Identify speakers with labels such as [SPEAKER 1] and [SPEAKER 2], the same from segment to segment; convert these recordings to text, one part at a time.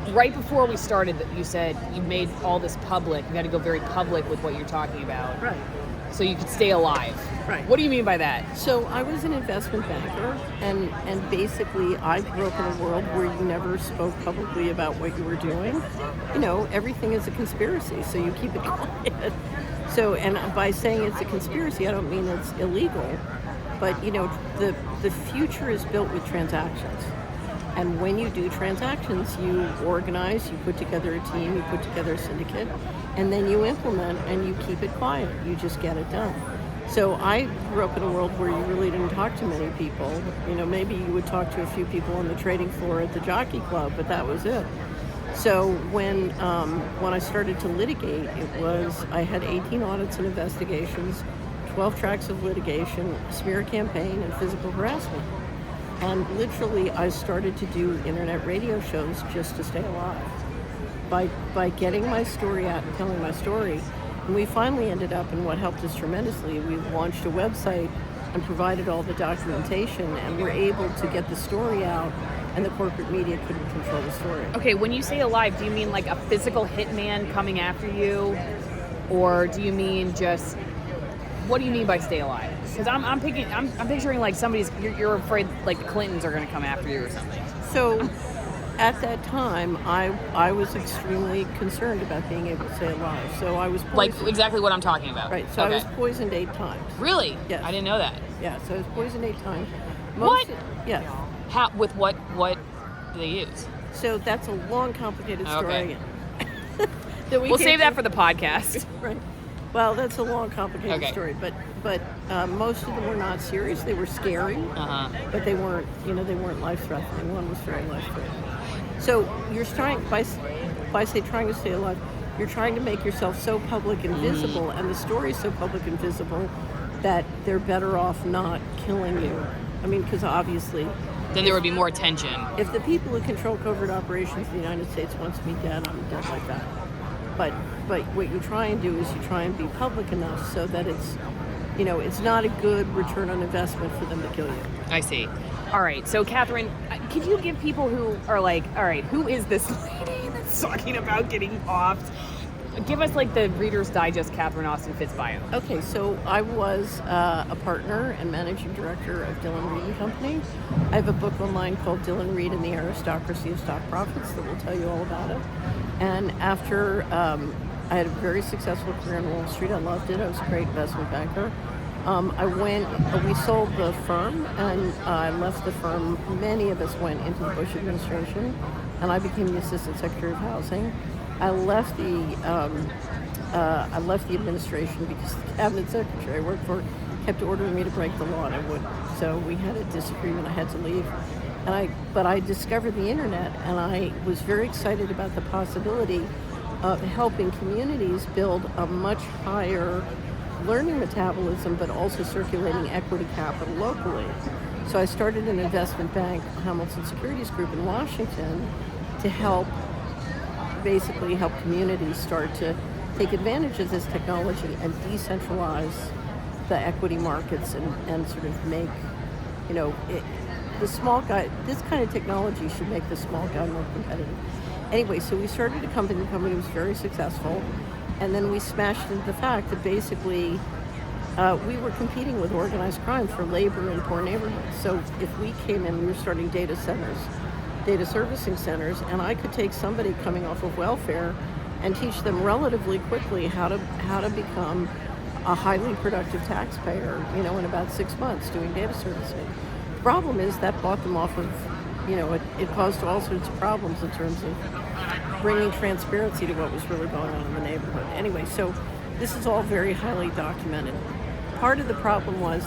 [SPEAKER 1] right before we started, you said you made all this public. You got to go very public with what you're talking about.
[SPEAKER 2] Right.
[SPEAKER 1] So you could stay alive.
[SPEAKER 2] Right.
[SPEAKER 1] What do you mean by that?
[SPEAKER 2] So I was an investment banker, and basically I grew up in a world where you never spoke publicly about what you were doing. Everything is a conspiracy, so you keep it quiet. So, and by saying it's a conspiracy, I don't mean it's illegal, but the future is built with transactions. And when you do transactions, you organize, you put together a team, you put together a syndicate, and then you implement and you keep it quiet. You just get it done. So I grew up in a world where you really didn't talk to many people. Maybe you would talk to a few people on the trading floor at the jockey club, but that was it. So when I started to litigate, I had 18 audits and investigations, 12 tracks of litigation, smear campaign, and physical harassment. And literally, I started to do internet radio shows just to stay alive. By getting my story out and telling my story, and we finally ended up, and what helped us tremendously, we launched a website and provided all the documentation, and we're able to get the story out, and the corporate media couldn't control the story.
[SPEAKER 1] Okay, when you say alive, do you mean like a physical hitman coming after you, or do you mean just? What do you mean by stay alive? Because I'm picturing like you're afraid like the Clintons are going to come after you or something.
[SPEAKER 2] So at that time, I was extremely concerned about being able to stay alive. So I was poisoned.
[SPEAKER 1] Like exactly what I'm talking about.
[SPEAKER 2] Right. So
[SPEAKER 1] okay.
[SPEAKER 2] I was poisoned 8 times.
[SPEAKER 1] Really?
[SPEAKER 2] Yes.
[SPEAKER 1] I didn't know that.
[SPEAKER 2] Yeah. So I was poisoned 8 times.
[SPEAKER 1] What?
[SPEAKER 2] Yes.
[SPEAKER 1] How? With what? What do they use?
[SPEAKER 2] So that's a long, complicated story.
[SPEAKER 1] Okay. We'll save that for the podcast.
[SPEAKER 2] Right. Well, that's a long, complicated
[SPEAKER 1] okay.
[SPEAKER 2] story, but most of them were not serious. They were scary, but they weren't, they weren't life-threatening. One was very life-threatening. So you're trying to stay alive, you're trying to make yourself so public and visible, and the story's so public and visible that they're better off not killing you. I mean, because obviously,
[SPEAKER 1] then there would be more attention.
[SPEAKER 2] If the people who control covert operations in the United States wants me dead, I'm dead like that. But what you try and do is you try and be public enough so that it's not a good return on investment for them to kill you.
[SPEAKER 1] I see. All right. So, Catherine, could you give people who are like, all right, who is this lady that's talking about getting offed? Give us like the Reader's Digest Catherine Austin Fitz bio.
[SPEAKER 2] Okay, so I was a partner and managing director of Dillon Read and Company. I have a book online called Dillon Read and the Aristocracy of Stock Profits that will tell you all about it. And after I had a very successful career on Wall Street, I loved it. I was a great investment banker. We sold the firm, and I left the firm. Many of us went into the Bush administration, and I became the Assistant Secretary of Housing. I left the administration because the cabinet secretary I worked for kept ordering me to break the law, and I wouldn't. So we had a disagreement. I had to leave. But I discovered the internet, and I was very excited about the possibility of helping communities build a much higher learning metabolism, but also circulating equity capital locally. So I started an investment bank, Hamilton Securities Group in Washington, to basically help communities start to take advantage of this technology and decentralize the equity markets and sort of make, the small guy, this kind of technology should make the small guy more competitive. Anyway, so we started a company. The company was very successful. And then we smashed into the fact that basically we were competing with organized crime for labor in poor neighborhoods. So if we came in, we were starting data servicing centers, and I could take somebody coming off of welfare and teach them relatively quickly how to become a highly productive taxpayer, in about 6 months doing data servicing. The problem is that bought them off of, it caused all sorts of problems in terms of bringing transparency to what was really going on in the neighborhood. Anyway, so this is all very highly documented. Part of the problem was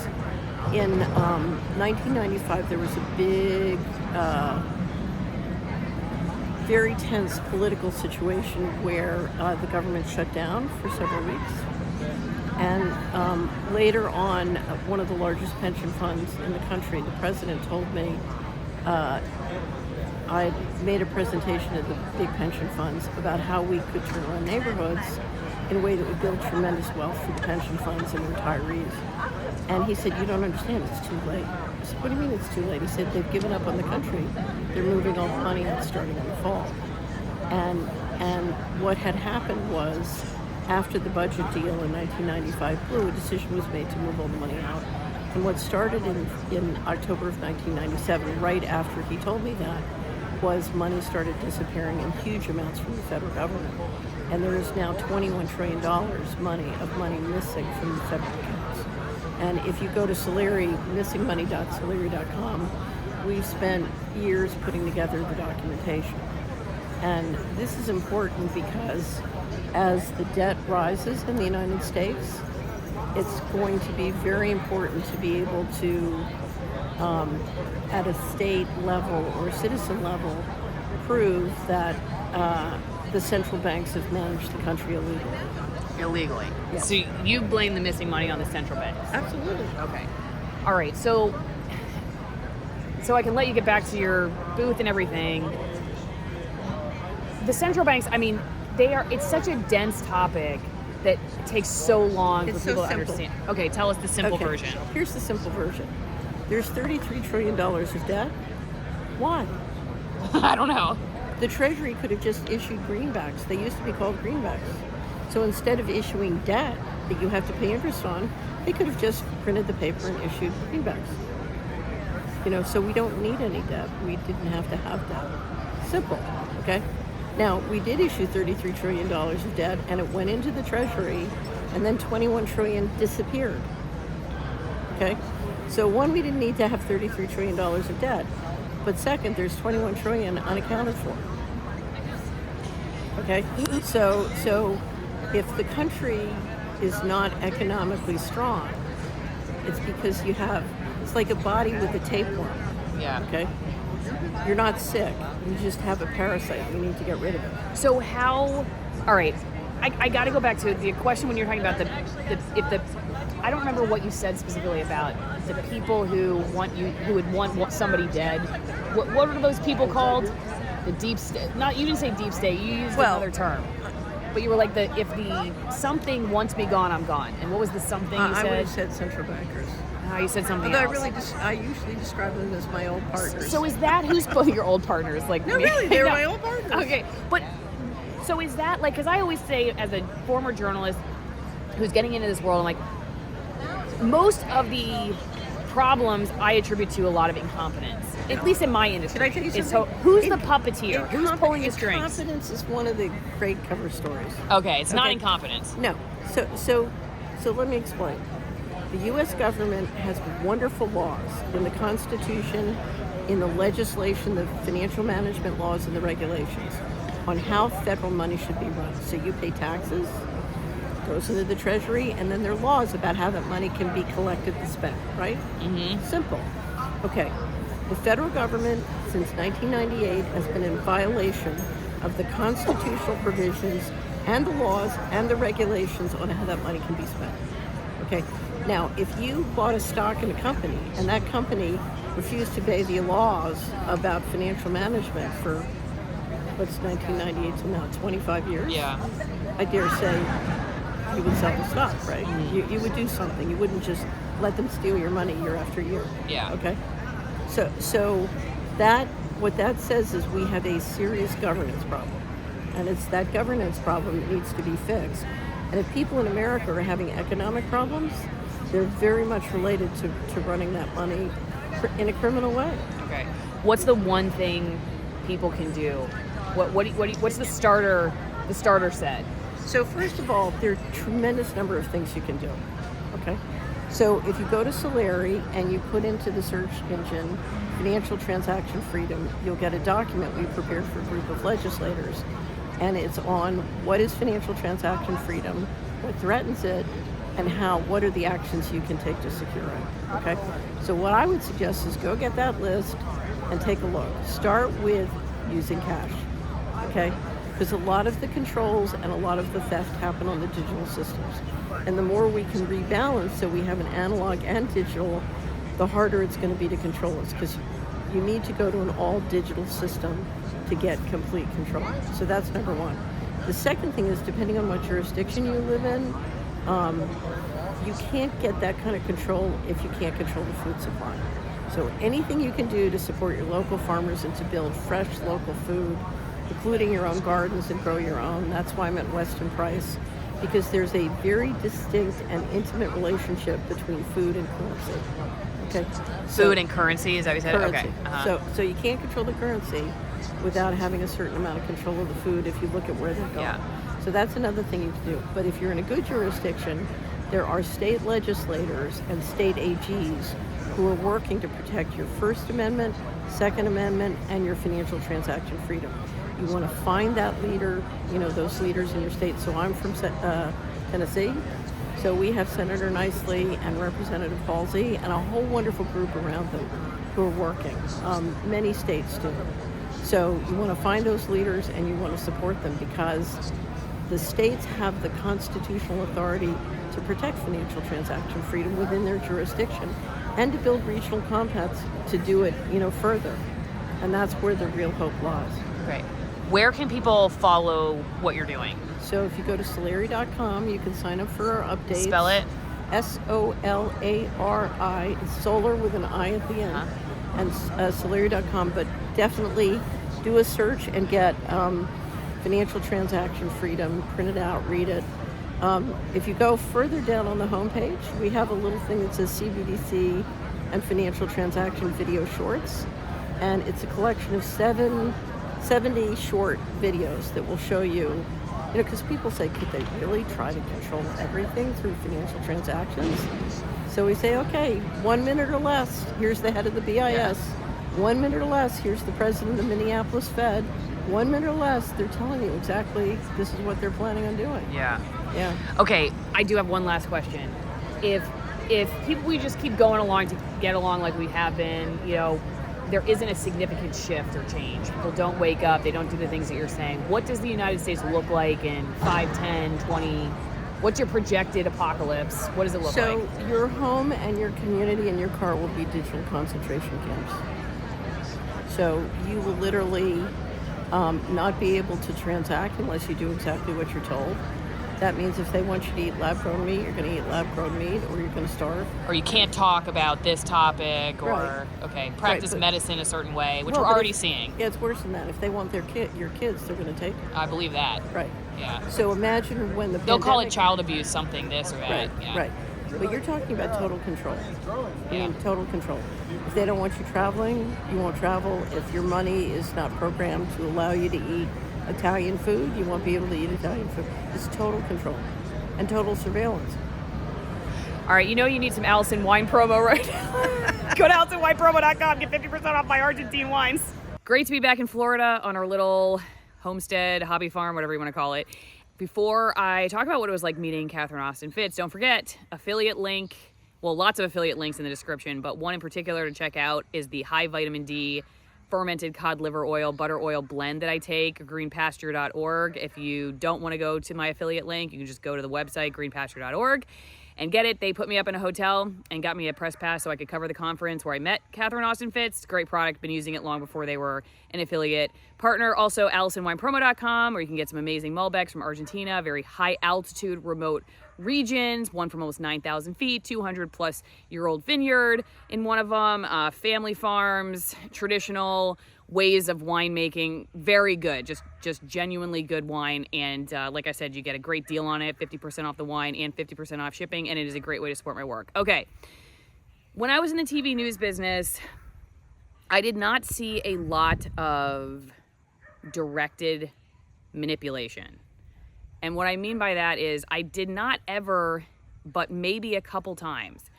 [SPEAKER 2] in 1995, there was a big, very tense political situation where the government shut down for several weeks. And later on, one of the largest pension funds in the country, the president told me, I made a presentation at the big pension funds about how we could turn around neighborhoods in a way that would build tremendous wealth for the pension funds and retirees. And he said, you don't understand, it's too late. I said, what do you mean it's too late? He said, they've given up on the country. They're moving all the money out starting in the fall. And what had happened was, after the budget deal in 1995 blew, a decision was made to move all the money out. And what started in October of 1997, right after he told me that, was money started disappearing in huge amounts from the federal government. And there is now $21 trillion money missing from the federal accounts. And if you go to Solari, missingmoney.solari.com, we've spent years putting together the documentation. And this is important because as the debt rises in the United States, it's going to be very important to be able to, at a state level or citizen level, prove that the central banks have managed the country illegally. Yeah.
[SPEAKER 1] So you blame the missing money on the central banks?
[SPEAKER 2] Absolutely.
[SPEAKER 1] Okay. All right. So I can let you get back to your booth and everything. The central banks, I mean, it's such a dense topic that it takes so long for people to understand. Okay, tell us the simple version.
[SPEAKER 2] Here's the simple version. There's $33 trillion of debt. Why?
[SPEAKER 1] I don't know.
[SPEAKER 2] The Treasury could have just issued greenbacks. They used to be called greenbacks. So instead of issuing debt that you have to pay interest on, they could have just printed the paper and issued greenbacks. So we don't need any debt. We didn't have to have debt. Simple, okay? Now, we did issue $33 trillion of debt, and it went into the Treasury, and then $21 trillion disappeared, okay? So one, we didn't need to have $33 trillion of debt, but second, there's $21 trillion unaccounted for, okay? So if the country is not economically strong, it's because it's like a body with a tapeworm, okay? You're not sick. You just have a parasite. You need to get rid of it.
[SPEAKER 1] So all right, I got to go back to the question when you're talking about I don't remember what you said specifically about the people who would want somebody dead. What are those people called? The deep state. You didn't say deep state. You used another term. But you were like, if the something wants me gone, I'm gone. And what was the something you said?
[SPEAKER 2] I would have said central bankers.
[SPEAKER 1] You said something else.
[SPEAKER 2] I usually describe them as my old partners.
[SPEAKER 1] So is that who's your old partners? Like
[SPEAKER 2] no,
[SPEAKER 1] me?
[SPEAKER 2] Really, they're my old partners.
[SPEAKER 1] Okay, but so is that because I always say, as a former journalist who's getting into this world, I'm like, most of the problems I attribute to a lot of incompetence, at least in my industry.
[SPEAKER 2] Can I tell you something?
[SPEAKER 1] So who's the puppeteer? Who's pulling the strings?
[SPEAKER 2] Incompetence is one of the great cover stories.
[SPEAKER 1] Okay, it's not incompetence.
[SPEAKER 2] No. So let me explain. The U.S. government has wonderful laws in the Constitution, in the legislation, the financial management laws, and the regulations on how federal money should be run. So you pay taxes, goes into the Treasury, and then there are laws about how that money can be collected and spent, right? Mm-hmm. Simple. Okay. The federal government, since 1998, has been in violation of the constitutional provisions and the laws and the regulations on how that money can be spent. Okay. Now, if you bought a stock in a company and that company refused to obey the laws about financial management for, 1998 to now, 25 years?
[SPEAKER 1] Yeah.
[SPEAKER 2] I dare say you would sell the stock, right? Mm-hmm. You would do something. You wouldn't just let them steal your money year after year.
[SPEAKER 1] Yeah.
[SPEAKER 2] Okay? So what that says is we have a serious governance problem. And it's that governance problem that needs to be fixed. And if people in America are having economic problems, they're very much related to running that money in a criminal way.
[SPEAKER 1] Okay. What's the one thing people can do? What's the starter set?
[SPEAKER 2] So first of all, there are a tremendous number of things you can do. Okay. So if you go to Solari and you put into the search engine financial transaction freedom, you'll get a document we prepared for a group of legislators. And it's on what is financial transaction freedom, what threatens it, and what are the actions you can take to secure it, okay? So what I would suggest is go get that list and take a look. Start with using cash, okay? Because a lot of the controls and a lot of the theft happen on the digital systems. And the more we can rebalance so we have an analog and digital, the harder it's going to be to control us, because you need to go to an all-digital system to get complete control. So that's number one. The second thing is, depending on what jurisdiction you live in, you can't get that kind of control if you can't control the food supply. So anything you can do to support your local farmers and to build fresh local food including your own gardens and grow your own. That's why I'm at Weston Price, because there's a very distinct and intimate relationship between food and currency. Okay.
[SPEAKER 1] Food and currency, is that what you said?
[SPEAKER 2] Currency.
[SPEAKER 1] Okay.
[SPEAKER 2] So you can't control the currency without having a certain amount of control of the food if you look at where they're going.
[SPEAKER 1] Yeah.
[SPEAKER 2] So that's another thing you can do. But if you're in a good jurisdiction, there are state legislators and state AGs who are working to protect your First Amendment, Second Amendment, and your financial transaction freedom. You want to find that leader, those leaders in your state. So I'm from Tennessee. So we have Senator Nicely and Representative Halsey and a whole wonderful group around them who are working. Many states do. So you want to find those leaders and you want to support them, because the states have the constitutional authority to protect financial transaction freedom within their jurisdiction and to build regional compacts to do it, further. And that's where the real hope lies.
[SPEAKER 1] Great. Where can people follow what you're doing?
[SPEAKER 2] So if you go to Solari.com, you can sign up for our updates.
[SPEAKER 1] Spell it.
[SPEAKER 2] Solari. It's solar with an I at the end.
[SPEAKER 1] Uh-huh.
[SPEAKER 2] And Solari.com, but definitely do a search and get financial transaction freedom, print it out, read it. If you go further down on the homepage, we have a little thing that says CBDC and financial transaction video shorts. And it's a collection of 70 short videos that will show you, because people say, could they really try to control everything through financial transactions? So we say, okay, 1 minute or less, here's the head of the BIS.
[SPEAKER 1] Yeah.
[SPEAKER 2] 1 minute or less, here's the president of the Minneapolis Fed. 1 minute or less, they're telling you exactly this is what they're planning on doing.
[SPEAKER 1] Yeah.
[SPEAKER 2] Yeah.
[SPEAKER 1] Okay, I do have one last question. If we just keep going along to get along like we have been, there isn't a significant shift or change. People don't wake up, they don't do the things that you're saying. What does the United States look like in 5, 10, 20? What's your projected apocalypse? What does it look like?
[SPEAKER 2] So your home and your community and your car will be digital concentration camps. So you will literally not be able to transact unless you do exactly what you're told. That means if they want you to eat lab-grown meat, you're going to eat lab-grown meat, or you're going to starve.
[SPEAKER 1] Or you can't talk about this topic, or
[SPEAKER 2] right.
[SPEAKER 1] practice medicine a certain way, which we're already seeing.
[SPEAKER 2] Yeah, it's worse than that. If they want your kids, they're going to take it.
[SPEAKER 1] I believe that.
[SPEAKER 2] Right.
[SPEAKER 1] Yeah.
[SPEAKER 2] So imagine when
[SPEAKER 1] they'll call it child abuse, something, this or that.
[SPEAKER 2] Right.
[SPEAKER 1] Yeah.
[SPEAKER 2] Right. But you're talking about total control.
[SPEAKER 1] Yeah.
[SPEAKER 2] Total control. If they don't want you traveling, you won't travel. If your money is not programmed to allow you to eat Italian food, you won't be able to eat Italian food. It's total control and total surveillance.
[SPEAKER 1] All right, you need some Allison wine promo right now. Go to AllisonWinePromo.com, get 50% off my Argentine wines. Great to be back in Florida on our little homestead, hobby farm, whatever you want to call it. Before I talk about what it was like meeting Catherine Austin Fitts, don't forget, affiliate link, well, lots of affiliate links in the description, but one in particular to check out is the high vitamin D fermented cod liver oil, butter oil blend that I take, greenpasture.org. If you don't want to go to my affiliate link, you can just go to the website, greenpasture.org, and get it. They put me up in a hotel and got me a press pass so I could cover the conference where I met Catherine Austin Fitts. Great product, been using it long before they were an affiliate partner. Also, AllisonWinePromo.com, where you can get some amazing Malbecs from Argentina, very high altitude, remote regions, one from almost 9,000 feet, 200-plus-year-old vineyard in one of them, family farms, traditional ways of winemaking, very good, just genuinely good wine. And like I said, you get a great deal on it, 50% off the wine and 50% off shipping, and it is a great way to support my work. Okay, when I was in the TV news business, I did not see a lot of directed manipulation. And what I mean by that is I did not ever, but maybe a couple times,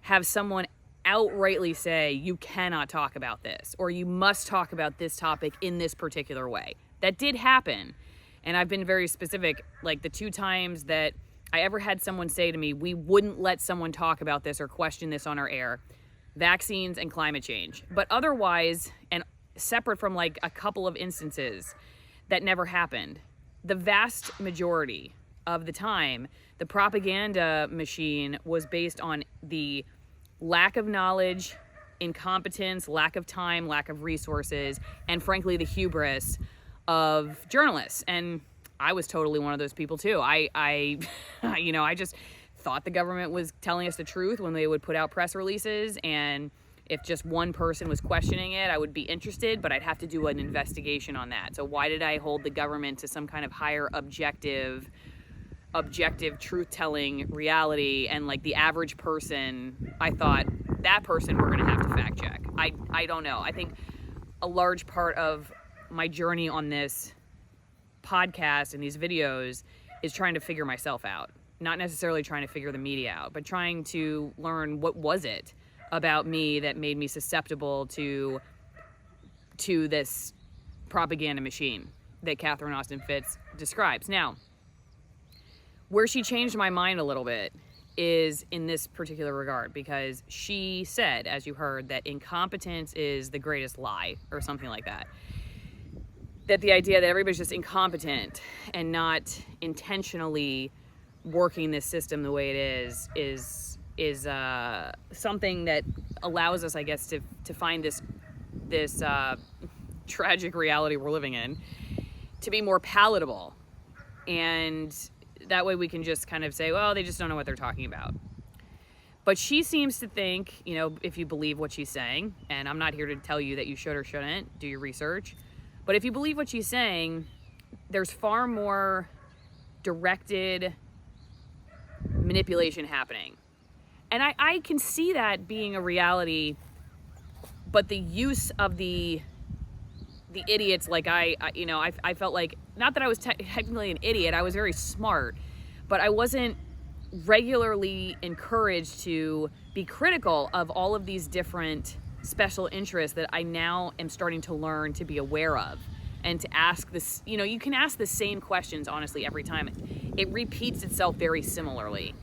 [SPEAKER 1] have someone outrightly say, you cannot talk about this, or you must talk about this topic in this particular way. That did happen. And I've been very specific, like the 2 times that I ever had someone say to me, we wouldn't let someone talk about this or question this on our air, vaccines and climate change. But otherwise, and separate from like a couple of instances, that never happened. The vast majority of the time, the propaganda machine was based on the lack of knowledge, incompetence, lack of time, lack of resources, and frankly, the hubris of journalists. And I was totally one of those people too. I just thought the government was telling us the truth when they would put out press releases, and If just one person was questioning it, I would be interested, but I'd have to do an investigation on that. So why did I hold the government to some kind of higher objective truth-telling reality, and like the average person, I thought that person we're going to have to fact check. I don't know. I think a large part of my journey on this podcast and these videos is trying to figure myself out. Not necessarily trying to figure the media out, but trying to learn what was it about me that made me susceptible to this propaganda machine that Catherine Austin Fitts describes. Now, where she changed my mind a little bit is in this particular regard, because she said, as you heard, that incompetence is the greatest lie, or something like that. That the idea that everybody's just incompetent and not intentionally working this system the way it is something that allows us, I guess, to find this tragic reality we're living in to be more palatable. And that way we can just kind of say, well, they just don't know what they're talking about. But she seems to think, if you believe what she's saying, and I'm not here to tell you that you should or shouldn't, do your research, but if you believe what she's saying, there's far more directed manipulation happening. And I can see that being a reality, but the use of the idiots, like I felt like, not that I was technically an idiot, I was very smart, but I wasn't regularly encouraged to be critical of all of these different special interests that I now am starting to learn to be aware of, and to ask this, you can ask the same questions, honestly, every time. It repeats itself very similarly.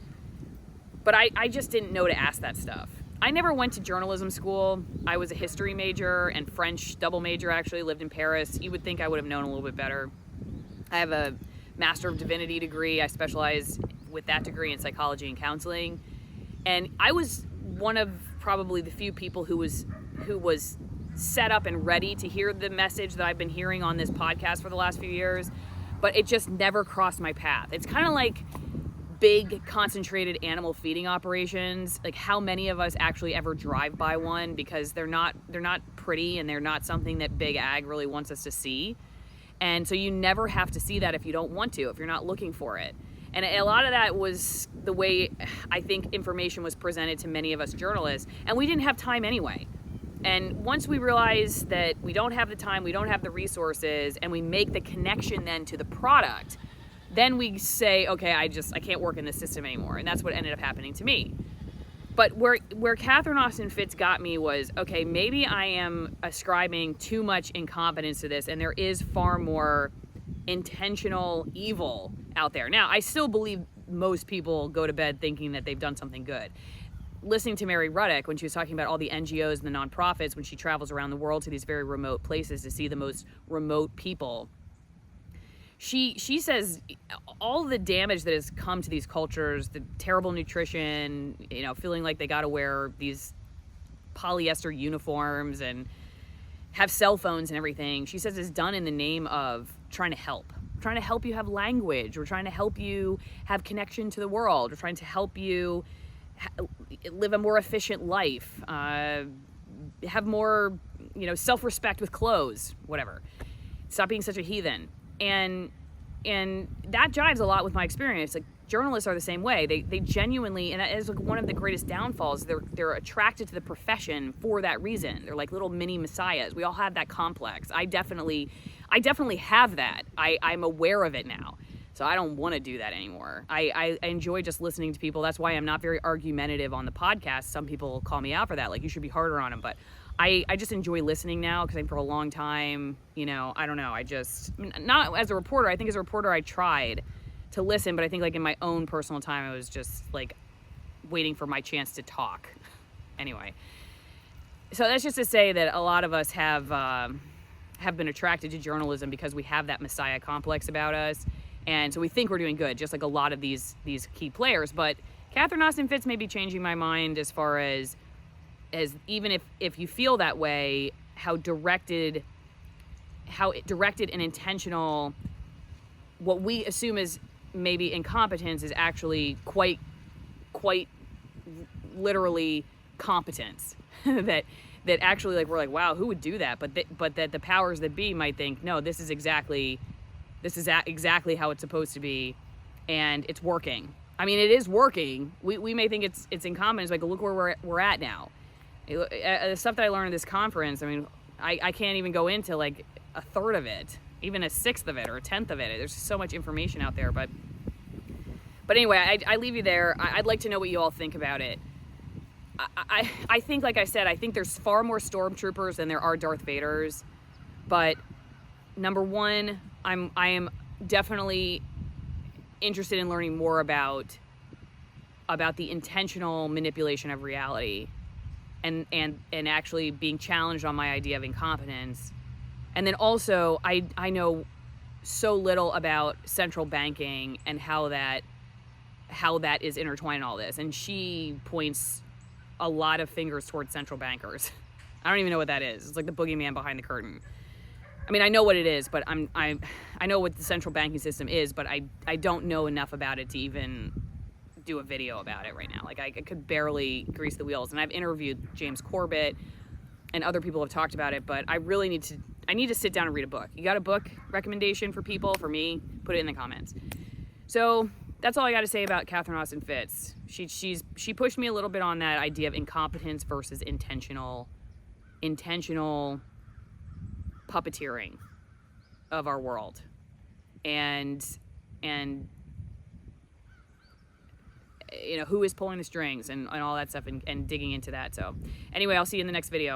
[SPEAKER 1] But I just didn't know to ask that stuff. I never went to journalism school. I was a history major and French double major, actually, lived in Paris. You would think I would have known a little bit better. I have a Master of Divinity degree. I specialize with that degree in psychology and counseling. And I was one of probably the few people who was set up and ready to hear the message that I've been hearing on this podcast for the last few years, but it just never crossed my path. It's kind of like big concentrated animal feeding operations. Like, how many of us actually ever drive by one, because they're not pretty, and they're not something that big ag really wants us to see. And so you never have to see that if you don't want to, if you're not looking for it. And a lot of that was the way I think information was presented to many of us journalists, and we didn't have time anyway. And once we realize that we don't have the time, we don't have the resources, and we make the connection then to the product, then we say, okay, I can't work in this system anymore. And that's what ended up happening to me. But where Catherine Austin Fitts got me was, okay, maybe I am ascribing too much incompetence to this, and there is far more intentional evil out there. Now, I still believe most people go to bed thinking that they've done something good. Listening to Mary Ruddick when she was talking about all the NGOs and the nonprofits, when she travels around the world to these very remote places to see the most remote people, she says all the damage that has come to these cultures, the terrible nutrition, feeling like they got to wear these polyester uniforms and have cell phones and everything, she says is done in the name of trying to help. We're trying to help you have language. We're trying to help you have connection to the world. We're trying to help you live a more efficient life, have more, self-respect with clothes, whatever. Stop being such a heathen. And that jives a lot with my experience. Like, journalists are the same way. They genuinely, and that is like one of the greatest downfalls, they're attracted to the profession for that reason. They're like little mini messiahs. We all have that complex. I definitely have that. I'm aware of it now. So I don't want to do that anymore. I enjoy just listening to people. That's why I'm not very argumentative on the podcast. Some people call me out for that. Like, you should be harder on them. But I just enjoy listening now, because I think for a long time, I don't know. Not as a reporter. I think as a reporter I tried to listen, but I think like in my own personal time, I was just like waiting for my chance to talk. Anyway, so that's just to say that a lot of us have been attracted to journalism because we have that messiah complex about us. And so we think we're doing good, just like a lot of these key players. But Catherine Austin Fitts may be changing my mind as far as even if you feel that way, how directed and intentional what we assume is maybe incompetence is actually quite literally competence that actually, like, we're like, wow, who would do that? But that the powers that be might think, no, this is exactly how it's supposed to be, and it's working. I mean, it is working. We may think it's incompetence, like, look where we're at now. The stuff that I learned at this conference, I mean, I can't even go into like a third of it, even a sixth of it or a tenth of it. There's so much information out there, but anyway, I leave you there. I'd like to know what you all think about it. I think, like I said, I think there's far more stormtroopers than there are Darth Vaders. But number one, I am definitely interested in learning more about the intentional manipulation of reality, and actually being challenged on my idea of incompetence. And then also, I know so little about central banking and how that is intertwined in all this. And she points a lot of fingers towards central bankers. I don't even know what that is. It's like the boogeyman behind the curtain. I mean, I know what it is, but I know what the central banking system is, but I don't know enough about it to even do a video about it right now. Like, I could barely grease the wheels. And I've interviewed James Corbett, and other people have talked about it, but I really need to sit down and read a book. You got a book recommendation for people, for me? Put it in the comments. So that's all I got to say about Catherine Austin Fitts. She pushed me a little bit on that idea of incompetence versus intentional puppeteering of our world, and you know, who is pulling the strings and all that stuff, and digging into that. So anyway, I'll see you in the next video.